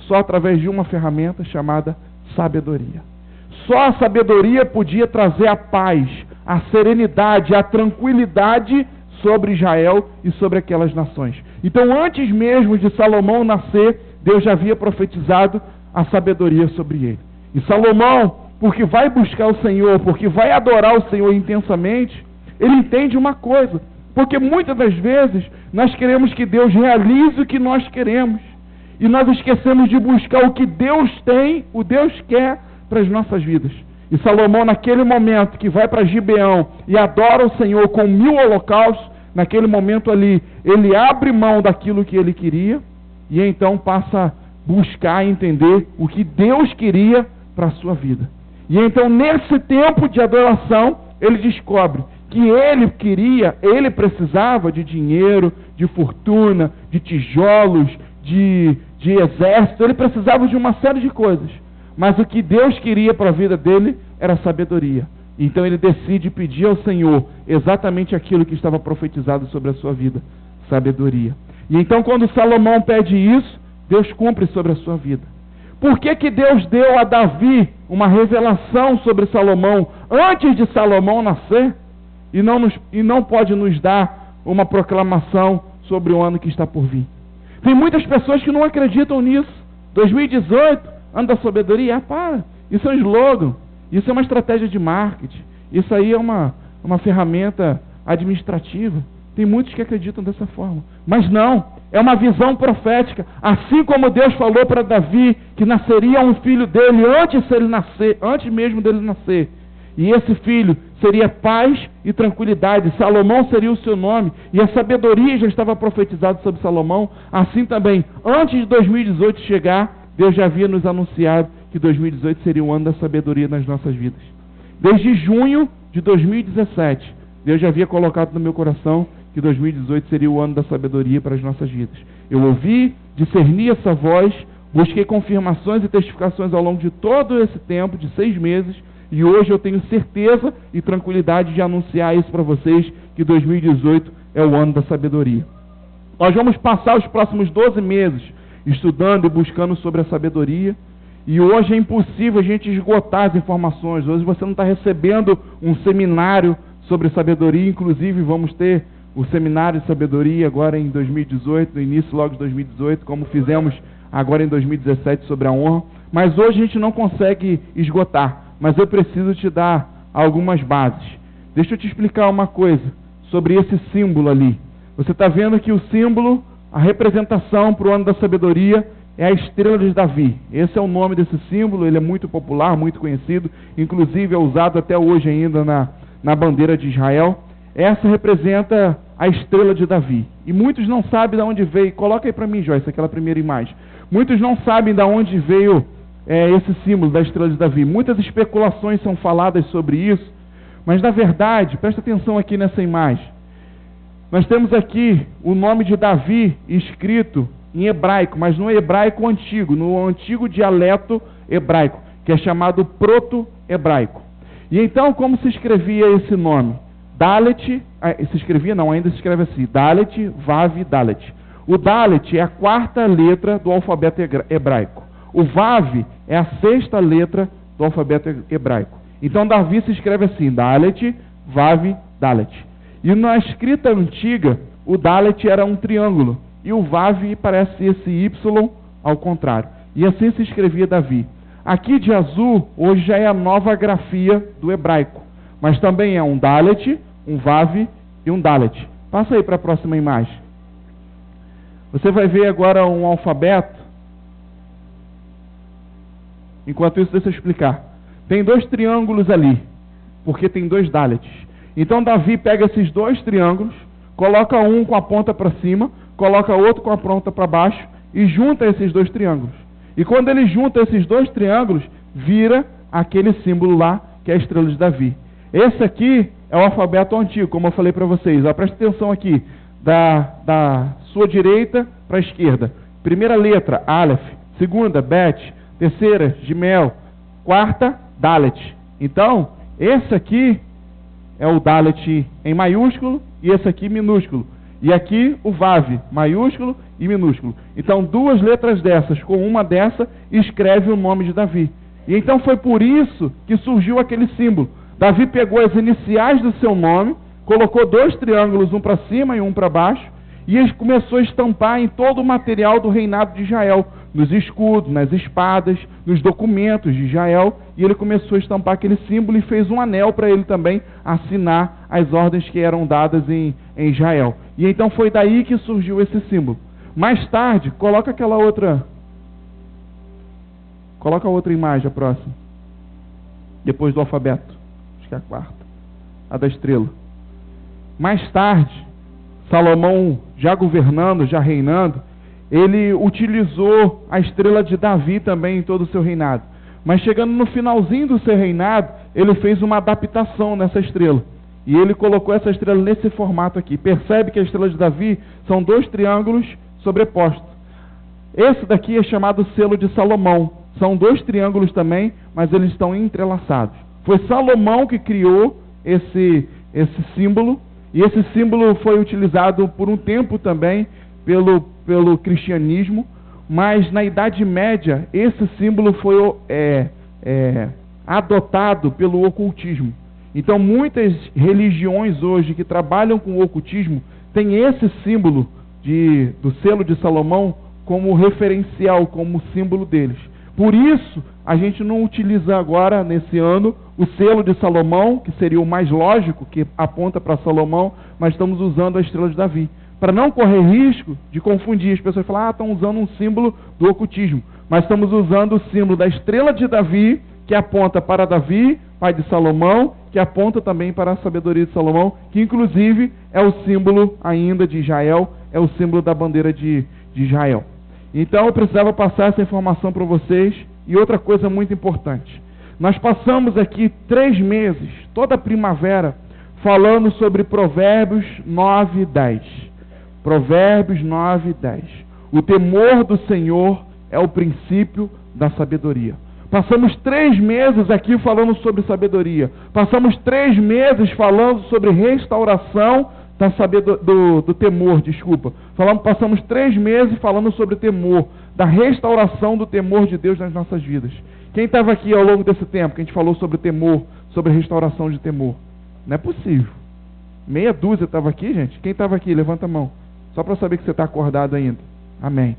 só através de uma ferramenta chamada sabedoria. Só a sabedoria podia trazer a paz, a serenidade, a tranquilidade sobre Israel e sobre aquelas nações. Então, antes mesmo de Salomão nascer, Deus já havia profetizado a sabedoria sobre ele. E Salomão, porque vai buscar o Senhor, porque vai adorar o Senhor intensamente, ele entende uma coisa, porque muitas das vezes nós queremos que Deus realize o que nós queremos, e nós esquecemos de buscar o que Deus tem, o Deus quer para as nossas vidas. E Salomão, naquele momento que vai para Gibeão e adora o Senhor com 1000 holocaustos, naquele momento ali, ele abre mão daquilo que ele queria, e então passa a buscar entender o que Deus queria para a sua vida. E então, nesse tempo de adoração, ele descobre que ele precisava de dinheiro, de fortuna, de tijolos, de exército, ele precisava de uma série de coisas. Mas o que Deus queria para a vida dele era sabedoria. Então ele decide pedir ao Senhor exatamente aquilo que estava profetizado sobre a sua vida, sabedoria. E então quando Salomão pede isso, Deus cumpre sobre a sua vida. Por que que Deus deu a Davi uma revelação sobre Salomão antes de Salomão nascer? E não pode nos dar uma proclamação sobre o ano que está por vir. Tem muitas pessoas que não acreditam nisso. 2018, ano da sabedoria, para. Isso é um slogan, isso é uma estratégia de marketing, isso aí é uma ferramenta administrativa. Tem muitos que acreditam dessa forma. Mas não, é uma visão profética. Assim como Deus falou para Davi que nasceria um filho dele antes mesmo dele nascer. E esse filho seria paz e tranquilidade. Salomão seria o seu nome. E a sabedoria já estava profetizada sobre Salomão. Assim também, antes de 2018 chegar, Deus já havia nos anunciado que 2018 seria o ano da sabedoria nas nossas vidas. Desde junho de 2017, Deus já havia colocado no meu coração que 2018 seria o ano da sabedoria para as nossas vidas. Eu ouvi, discerni essa voz, busquei confirmações e testificações ao longo de todo esse tempo, de 6 meses, e hoje eu tenho certeza e tranquilidade de anunciar isso para vocês, que 2018 é o ano da sabedoria. Nós vamos passar os próximos 12 meses estudando e buscando sobre a sabedoria, E hoje é impossível a gente esgotar as informações. Hoje você não está recebendo um seminário sobre sabedoria. Inclusive vamos ter o seminário de sabedoria agora em 2018, no início logo de 2018, como fizemos agora em 2017 sobre a honra. Mas hoje a gente não consegue esgotar. Mas eu preciso te dar algumas bases. Deixa eu te explicar uma coisa sobre esse símbolo ali. Você está vendo que o símbolo, a representação para o ano da sabedoria é a estrela de Davi. Esse é o nome desse símbolo, ele é muito popular, muito conhecido, inclusive é usado até hoje ainda na bandeira de Israel. Essa representa a estrela de Davi. E muitos não sabem de onde veio. Coloca aí para mim, Joyce, aquela primeira imagem. Muitos não sabem de onde veio esse símbolo da estrela de Davi. Muitas especulações são faladas sobre isso, mas na verdade, presta atenção aqui nessa imagem. Nós temos aqui o nome de Davi escrito em hebraico, mas no hebraico antigo, no antigo dialeto hebraico, que é chamado proto-hebraico. E então, como se escrevia esse nome? Dalet, se escrevia não, ainda se escreve assim, Dalet, Vav, Dalet. O Dalet é a quarta letra do alfabeto hebraico. O Vav é a sexta letra do alfabeto hebraico. Então, Davi se escreve assim, Dalet, Vav, Dalet. E na escrita antiga, o Dalet era um triângulo. E o Vav parece esse Y ao contrário. E assim se escrevia Davi. Aqui de azul, hoje já é a nova grafia do hebraico. Mas também é um Dalet, um Vav e um Dalet. Passa aí para a próxima imagem. Você vai ver agora um alfabeto. Enquanto isso, deixa eu explicar. Tem dois triângulos ali, porque tem dois Dalets. Então Davi pega esses dois triângulos, coloca um com a ponta para cima, coloca outro com a ponta para baixo e junta esses dois triângulos. E quando ele junta esses dois triângulos, vira aquele símbolo lá, que é a estrela de Davi. Esse aqui é o alfabeto antigo, como eu falei para vocês. Presta atenção aqui, da sua direita para a esquerda. Primeira letra, Aleph. Segunda, Bet. Terceira, Gimel. Quarta, Dalet. Então, esse aqui é o Dalet em maiúsculo e esse aqui minúsculo. E aqui o Vav, maiúsculo e minúsculo. Então, duas letras dessas com uma dessa escreve o nome de Davi. E então foi por isso que surgiu aquele símbolo. Davi pegou as iniciais do seu nome, colocou dois triângulos, um para cima e um para baixo, e ele começou a estampar em todo o material do reinado de Israel, nos escudos, nas espadas, nos documentos de Israel, e ele começou a estampar aquele símbolo e fez um anel para ele também assinar as ordens que eram dadas em Israel. E então foi daí que surgiu esse símbolo. Mais tarde, coloca a outra imagem, a próxima. Depois do alfabeto. Acho que é a quarta. A da estrela. Mais tarde, Salomão, já governando, já reinando, ele utilizou a estrela de Davi também em todo o seu reinado. Mas chegando no finalzinho do seu reinado, ele fez uma adaptação nessa estrela. E ele colocou essa estrela nesse formato aqui. Percebe que a estrela de Davi são dois triângulos sobrepostos. Esse daqui é chamado selo de Salomão. São dois triângulos também, mas eles estão entrelaçados. Foi Salomão que criou esse símbolo. E esse símbolo foi utilizado por um tempo também pelo cristianismo, mas na Idade Média esse símbolo foi adotado pelo ocultismo. Então muitas religiões hoje que trabalham com o ocultismo têm esse símbolo do selo de Salomão como referencial, como símbolo deles. Por isso, a gente não utiliza agora, nesse ano, o selo de Salomão, que seria o mais lógico, que aponta para Salomão, mas estamos usando a estrela de Davi. Para não correr risco de confundir, as pessoas falam, estão usando um símbolo do ocultismo. Mas estamos usando o símbolo da estrela de Davi, que aponta para Davi, pai de Salomão, que aponta também para a sabedoria de Salomão, que inclusive é o símbolo ainda de Israel, é o símbolo da bandeira de Israel. Então eu precisava passar essa informação para vocês. E outra coisa muito importante, nós passamos aqui 3 meses, toda a primavera, falando sobre Provérbios 9 e 10. Provérbios 9 e 10. O temor do Senhor é o princípio da sabedoria. Passamos 3 meses aqui falando sobre sabedoria. Passamos 3 meses falando sobre restauração do temor, desculpa. Passamos 3 meses falando sobre temor, da restauração do temor de Deus nas nossas vidas. Quem estava aqui ao longo desse tempo que a gente falou sobre temor, sobre restauração de temor? Não é possível. Meia dúzia estava aqui, gente? Quem estava aqui? Levanta a mão. Só para saber que você está acordado ainda. Amém.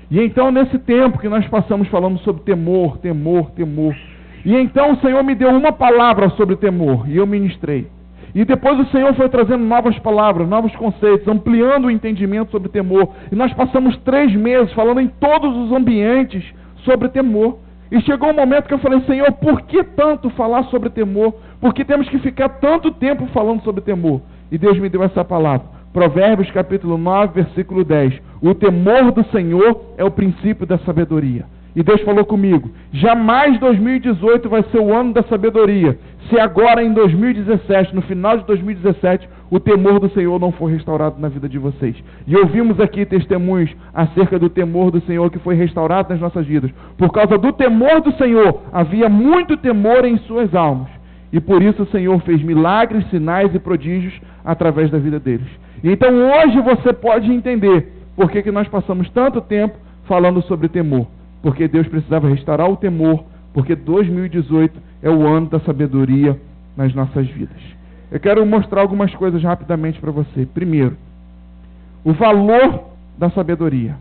E então, nesse tempo que nós passamos falando sobre temor, temor, temor. E então o Senhor me deu uma palavra sobre temor, e eu ministrei. E depois o Senhor foi trazendo novas palavras, novos conceitos, ampliando o entendimento sobre temor. E nós passamos 3 meses falando em todos os ambientes sobre temor. E chegou um momento que eu falei, Senhor, por que tanto falar sobre temor? Por que temos que ficar tanto tempo falando sobre temor? E Deus me deu essa palavra. Provérbios capítulo 9, versículo 10. O temor do Senhor é o princípio da sabedoria. E Deus falou comigo, jamais 2018 vai ser o ano da sabedoria, se agora em 2017, no final de 2017, o temor do Senhor não for restaurado na vida de vocês. E ouvimos aqui testemunhos acerca do temor do Senhor que foi restaurado nas nossas vidas. Por causa do temor do Senhor, havia muito temor em suas almas. E por isso o Senhor fez milagres, sinais e prodígios através da vida deles. Então hoje você pode entender por que nós passamos tanto tempo falando sobre temor. Porque Deus precisava restaurar o temor, porque 2018 é o ano da sabedoria nas nossas vidas. Eu quero mostrar algumas coisas rapidamente para você. Primeiro, o valor da sabedoria.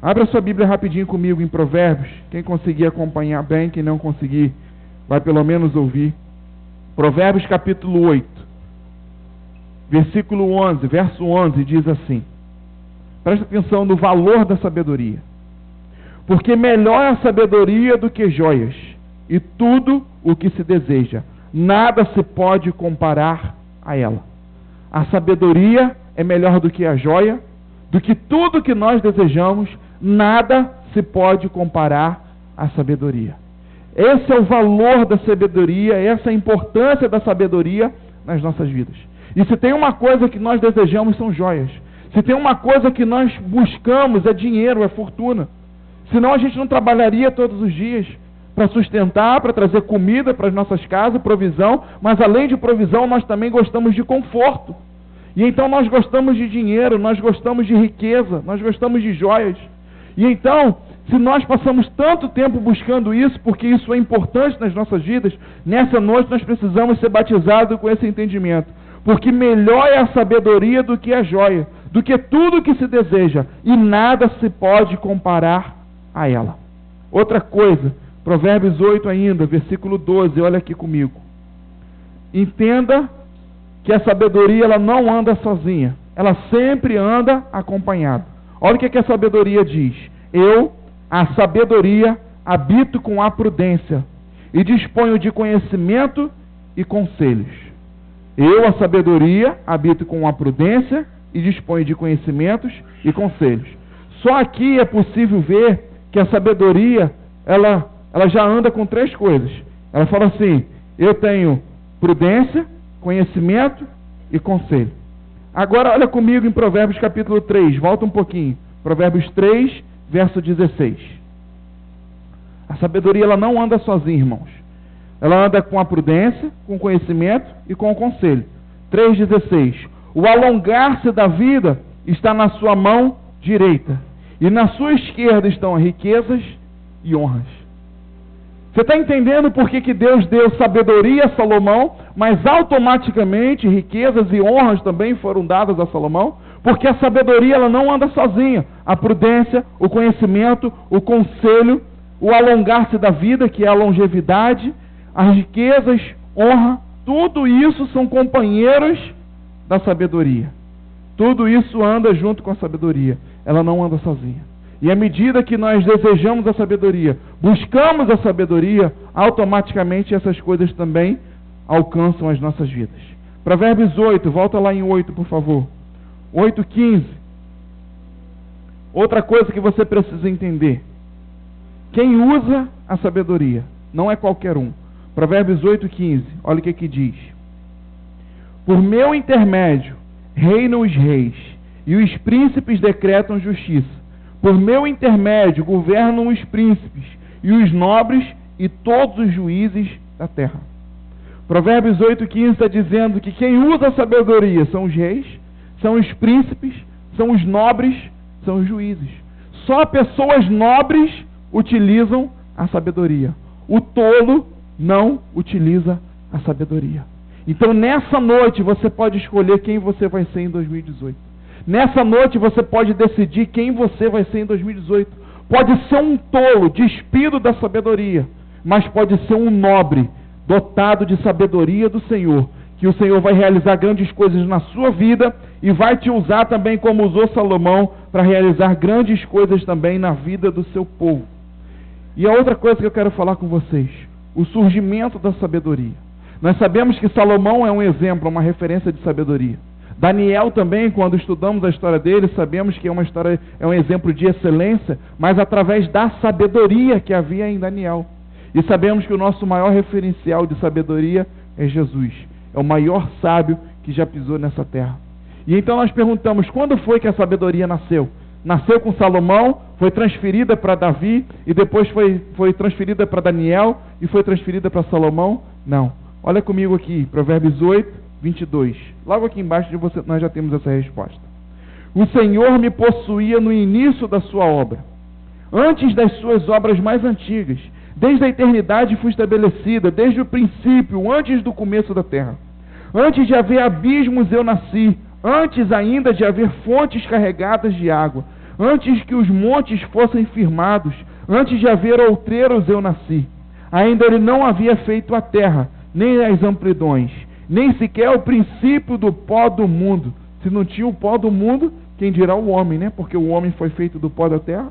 Abra sua Bíblia rapidinho comigo em Provérbios. Quem conseguir acompanhar bem, quem não conseguir, vai pelo menos ouvir. Provérbios capítulo 8, versículo 11, verso 11, diz assim. Presta atenção no valor da sabedoria. Porque melhor é a sabedoria do que joias, e tudo o que se deseja. Nada se pode comparar a ela. A sabedoria é melhor do que a joia, do que tudo que nós desejamos. Nada se pode comparar à sabedoria. Esse é o valor da sabedoria, essa é a importância da sabedoria nas nossas vidas. E se tem uma coisa que nós desejamos, são joias. Se tem uma coisa que nós buscamos, é dinheiro, é fortuna. Senão a gente não trabalharia todos os dias para sustentar, para trazer comida para as nossas casas, provisão, mas além de provisão, nós também gostamos de conforto. E então nós gostamos de dinheiro, nós gostamos de riqueza, nós gostamos de joias. E então, se nós passamos tanto tempo buscando isso, porque isso é importante nas nossas vidas, nessa noite nós precisamos ser batizados com esse entendimento. Porque melhor é a sabedoria do que a joia, do que tudo que se deseja, e nada se pode comparar a ela. Outra coisa, Provérbios 8 ainda, versículo 12, olha aqui comigo. Entenda que a sabedoria ela não anda sozinha, ela sempre anda acompanhada. Olha o que a sabedoria diz. Eu, a sabedoria, habito com a prudência e disponho de conhecimento e conselhos. Eu, a sabedoria, habito com a prudência e disponho de conhecimentos e conselhos. Só aqui é possível ver que a sabedoria, ela já anda com 3 coisas. Ela fala assim, eu tenho prudência, conhecimento e conselho. Agora olha comigo em Provérbios capítulo 3, volta um pouquinho. Provérbios 3, verso 16. A sabedoria ela não anda sozinha, irmãos. Ela anda com a prudência, com o conhecimento e com o conselho. 3,16. O alongar-se da vida está na sua mão direita, e na sua esquerda estão riquezas e honras. Você está entendendo por que Deus deu sabedoria a Salomão, mas automaticamente riquezas e honras também foram dadas a Salomão? Porque a sabedoria ela não anda sozinha. A prudência, o conhecimento, o conselho, o alongar-se da vida, que é a longevidade, as riquezas, honra, tudo isso são companheiros da sabedoria. Tudo isso anda junto com a sabedoria. Ela não anda sozinha. E à medida que nós desejamos a sabedoria, buscamos a sabedoria, automaticamente essas coisas também alcançam as nossas vidas. Provérbios 8, volta lá em 8, por favor. 8,15. Outra coisa que você precisa entender. Quem usa a sabedoria não é qualquer um. Provérbios 8,15. Olha o que diz. Por meu intermédio reinam os reis, e os príncipes decretam justiça. Por meu intermédio governam os príncipes, e os nobres, e todos os juízes da terra. Provérbios 8:15 está dizendo que quem usa a sabedoria são os reis, são os príncipes, são os nobres, são os juízes. Só pessoas nobres utilizam a sabedoria. O tolo não utiliza a sabedoria. Então nessa noite você pode escolher quem você vai ser em 2018. Nessa noite você pode decidir quem você vai ser em 2018. Pode ser um tolo, despido da sabedoria, mas pode ser um nobre, dotado de sabedoria do Senhor, que o Senhor vai realizar grandes coisas na sua vida e vai te usar também como usou Salomão para realizar grandes coisas também na vida do seu povo. E a outra coisa que eu quero falar com vocês, o surgimento da sabedoria. Nós sabemos que Salomão é um exemplo, uma referência de sabedoria. Daniel também, quando estudamos a história dele, sabemos que é um exemplo de excelência, mas através da sabedoria que havia em Daniel. E sabemos que o nosso maior referencial de sabedoria é Jesus. É o maior sábio que já pisou nessa terra. E então nós perguntamos, quando foi que a sabedoria nasceu? Nasceu com Salomão, foi transferida para Davi, e depois foi transferida para Daniel, e foi transferida para Salomão? Não. Olha comigo aqui, Provérbios 8:22. Logo aqui embaixo de você, nós já temos essa resposta. O Senhor me possuía no início da sua obra, antes das suas obras mais antigas. Desde a eternidade fui estabelecida, desde o princípio, antes do começo da terra. Antes de haver abismos eu nasci, antes ainda de haver fontes carregadas de água, antes que os montes fossem firmados, antes de haver outreiros eu nasci. Ainda ele não havia feito a terra, nem as amplidões, nem sequer o princípio do pó do mundo. Se não tinha o pó do mundo, quem dirá o homem, né? Porque o homem foi feito do pó da terra.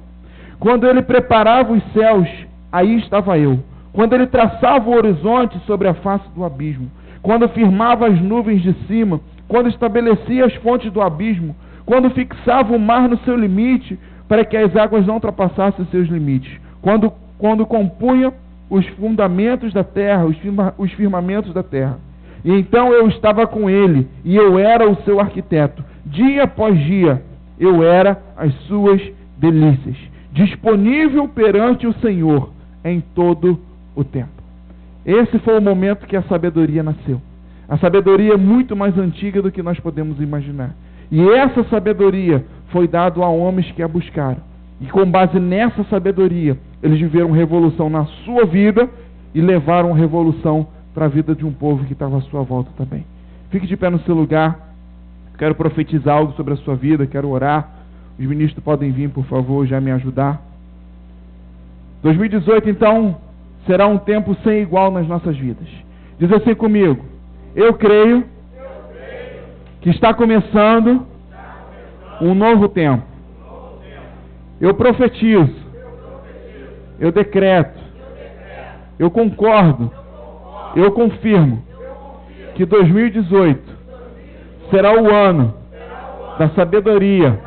Quando ele preparava os céus, aí estava eu. Quando ele traçava o horizonte sobre a face do abismo, quando firmava as nuvens de cima, quando estabelecia as fontes do abismo, quando fixava o mar no seu limite, para que as águas não ultrapassassem seus limites, quando compunha os fundamentos da terra, os firmamentos da terra. E então eu estava com ele, e eu era o seu arquiteto. Dia após dia, eu era as suas delícias, disponível perante o Senhor em todo o tempo. Esse foi o momento que a sabedoria nasceu. A sabedoria é muito mais antiga do que nós podemos imaginar. E essa sabedoria foi dada a homens que a buscaram. E com base nessa sabedoria, eles viveram revolução na sua vida e levaram revolução para a vida de um povo que estava à sua volta também. Fique de pé no seu lugar. Quero profetizar algo sobre a sua vida, quero orar. Os ministros podem vir, por favor, já me ajudar. 2018, então, será um tempo sem igual nas nossas vidas. Diz assim comigo: eu creio que está começando um novo tempo. Eu profetizo, eu decreto, eu concordo, eu confirmo que 2018 será o ano da sabedoria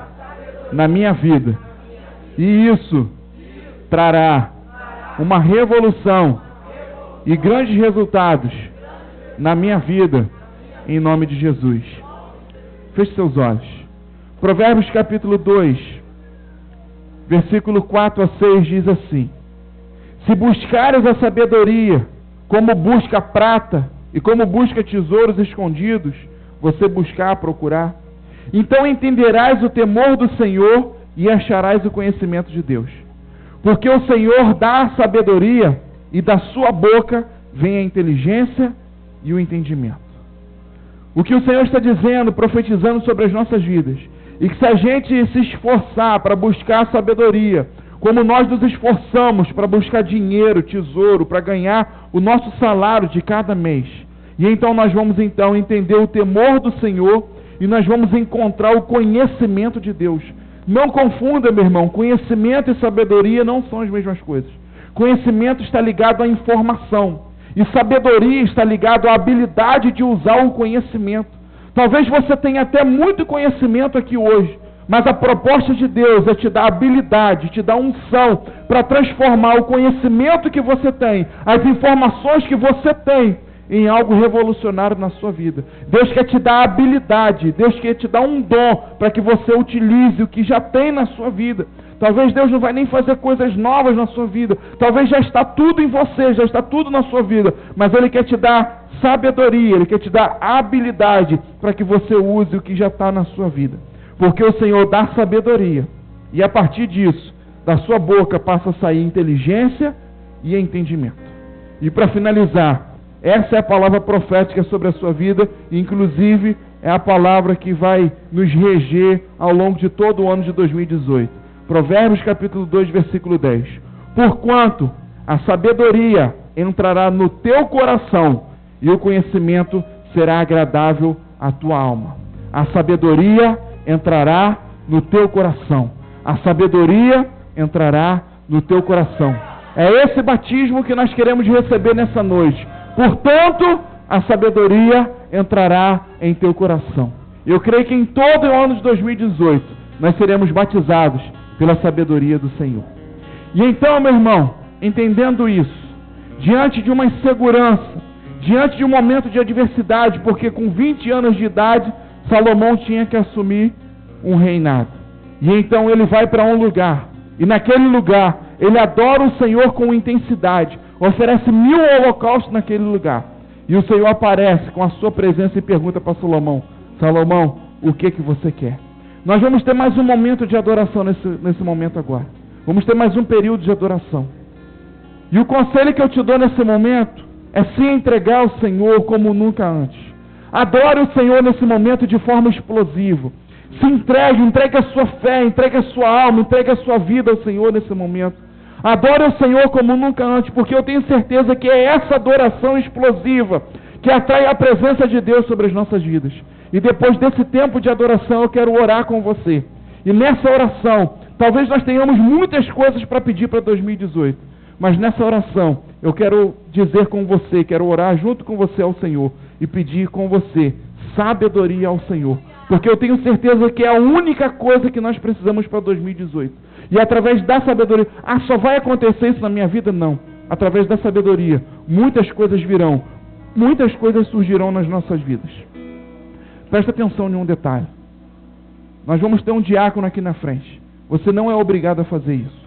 na minha vida. E isso trará uma revolução e grandes resultados na minha vida, em nome de Jesus. Feche seus olhos. Provérbios capítulo 2, versículo 4 a 6 diz assim: se buscares a sabedoria, como busca a prata e como busca tesouros escondidos, você buscar, procurar, então entenderás o temor do Senhor e acharás o conhecimento de Deus. Porque o Senhor dá a sabedoria e da sua boca vem a inteligência e o entendimento. O que o Senhor está dizendo, profetizando sobre as nossas vidas, e que se a gente se esforçar para buscar a sabedoria, como nós nos esforçamos para buscar dinheiro, tesouro, para ganhar o nosso salário de cada mês, e então nós vamos então entender o temor do Senhor e nós vamos encontrar o conhecimento de Deus. Não confunda, meu irmão, conhecimento e sabedoria não são as mesmas coisas. Conhecimento está ligado à informação, e sabedoria está ligado à habilidade de usar o conhecimento. Talvez você tenha até muito conhecimento aqui hoje, mas a proposta de Deus é te dar habilidade, te dar unção para transformar o conhecimento que você tem, as informações que você tem, em algo revolucionário na sua vida. Deus quer te dar habilidade, Deus quer te dar um dom para que você utilize o que já tem na sua vida. Talvez Deus não vai nem fazer coisas novas na sua vida, talvez já está tudo em você, já está tudo na sua vida, mas Ele quer te dar sabedoria, Ele quer te dar habilidade para que você use o que já está na sua vida. Porque o Senhor dá sabedoria, e a partir disso, da sua boca passa a sair inteligência e entendimento. E para finalizar, essa é a palavra profética sobre a sua vida, e inclusive é a palavra que vai nos reger ao longo de todo o ano de 2018. Provérbios capítulo 2, versículo 10. Porquanto a sabedoria entrará no teu coração, e o conhecimento será agradável à tua alma. A sabedoria entrará no teu coração. A sabedoria entrará no teu coração. É esse batismo que nós queremos receber nessa noite. Portanto, a sabedoria entrará em teu coração. Eu creio que em todo o ano de 2018, nós seremos batizados pela sabedoria do Senhor. E então, meu irmão, entendendo isso, diante de uma insegurança, diante de um momento de adversidade, porque com 20 anos de idade, Salomão tinha que assumir um reinado. E então ele vai para um lugar, e naquele lugar, ele adora o Senhor com intensidade, oferece 1000 holocaustos naquele lugar. E o Senhor aparece com a sua presença e pergunta para Salomão: Salomão, o que você quer? Nós vamos ter mais um momento de adoração nesse momento agora. Vamos ter mais um período de adoração. E o conselho que eu te dou nesse momento é se entregar ao Senhor como nunca antes. Adore o Senhor nesse momento de forma explosiva. Se entregue a sua fé, entregue a sua alma, entregue a sua vida ao Senhor nesse momento. Adore o Senhor como nunca antes, porque eu tenho certeza que é essa adoração explosiva que atrai a presença de Deus sobre as nossas vidas. E depois desse tempo de adoração, eu quero orar com você. E nessa oração, talvez nós tenhamos muitas coisas para pedir para 2018. Mas nessa oração, eu quero dizer com você, quero orar junto com você ao Senhor e pedir com você sabedoria ao Senhor. Porque eu tenho certeza que é a única coisa que nós precisamos para 2018. E através da sabedoria, só vai acontecer isso na minha vida? Não. Através da sabedoria, muitas coisas virão, muitas coisas surgirão nas nossas vidas. Presta atenção em um detalhe. Nós vamos ter um diácono aqui na frente. Você não é obrigado a fazer isso.